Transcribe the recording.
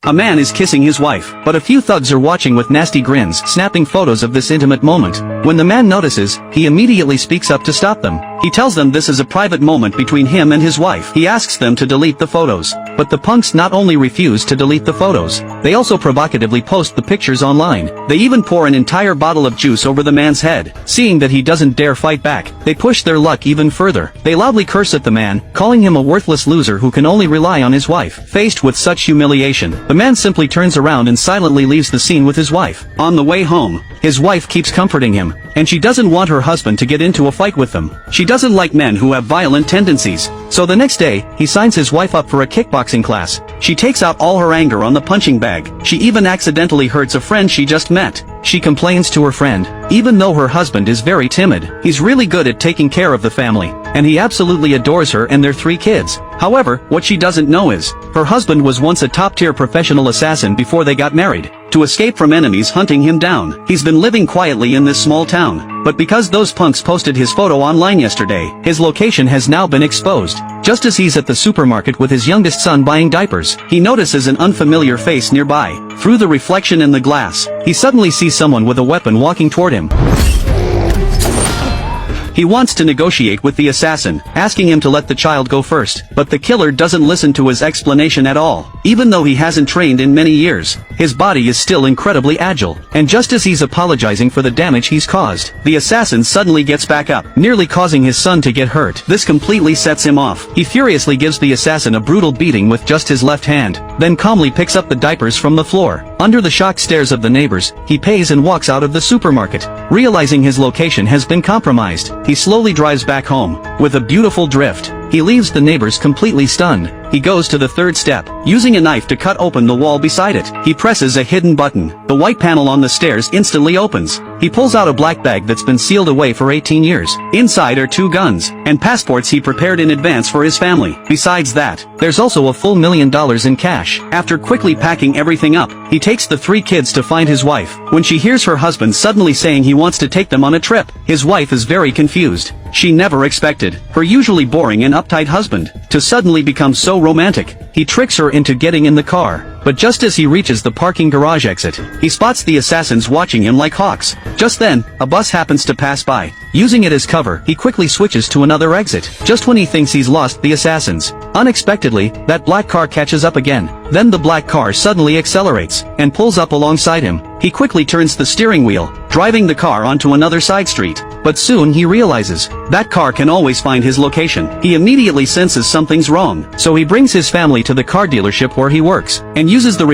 A man is kissing his wife, but a few thugs are watching with nasty grins, snapping photos of this intimate moment. When the man notices, he immediately speaks up to stop them. He tells them this is a private moment between him and his wife. He asks them to delete the photos. But the punks not only refuse to delete the photos, they also provocatively post the pictures online. They even pour an entire bottle of juice over the man's head. Seeing that he doesn't dare fight back, they push their luck even further. They loudly curse at the man, calling him a worthless loser who can only rely on his wife. Faced with such humiliation, the man simply turns around and silently leaves the scene with his wife. On the way home, his wife keeps comforting him, and she doesn't want her husband to get into a fight with them. She doesn't like men who have violent tendencies. So the next day, he signs his wife up for a kickboxing class. She takes out all her anger on the punching bag. She even accidentally hurts a friend she just met. She complains to her friend, even though her husband is very timid, he's really good at taking care of the family, and he absolutely adores her and their 3 kids. However, what she doesn't know is, her husband was once a top-tier professional assassin before they got married. To escape from enemies hunting him down, he's been living quietly in this small town. But because those punks posted his photo online yesterday, his location has now been exposed. Just as he's at the supermarket with his youngest son buying diapers, he notices an unfamiliar face nearby. Through the reflection in the glass, he suddenly sees someone with a weapon walking toward him. He wants to negotiate with the assassin, asking him to let the child go first, but the killer doesn't listen to his explanation at all. Even though he hasn't trained in many years, his body is still incredibly agile, and just as he's apologizing for the damage he's caused, the assassin suddenly gets back up, nearly causing his son to get hurt. This completely sets him off. He furiously gives the assassin a brutal beating with just his left hand, then calmly picks up the diapers from the floor. Under the shocked stares of the neighbors, he pays and walks out of the supermarket. Realizing his location has been compromised, he slowly drives back home, with a beautiful drift. He leaves the neighbors completely stunned. He goes to the 3rd step, using a knife to cut open the wall beside it. He presses a hidden button. The white panel on the stairs instantly opens. He pulls out a black bag that's been sealed away for 18 years. Inside are 2 guns, and passports he prepared in advance for his family. Besides that, there's also a full $1 million in cash. After quickly packing everything up, he takes the 3 kids to find his wife. When she hears her husband suddenly saying he wants to take them on a trip, his wife is very confused. She never expected her usually boring and uptight husband to suddenly become so romantic. He tricks her into getting in the car, but just as he reaches the parking garage exit, he spots the assassins watching him like hawks. Just then, a bus happens to pass by. Using it as cover, he quickly switches to another exit. Just when he thinks he's lost the assassins, unexpectedly, that black car catches up again. Then the black car suddenly accelerates, and pulls up alongside him. He quickly turns the steering wheel, driving the car onto another side street. But soon he realizes, that car can always find his location. He immediately senses something's wrong, so he brings his family to the car dealership where he works, and uses the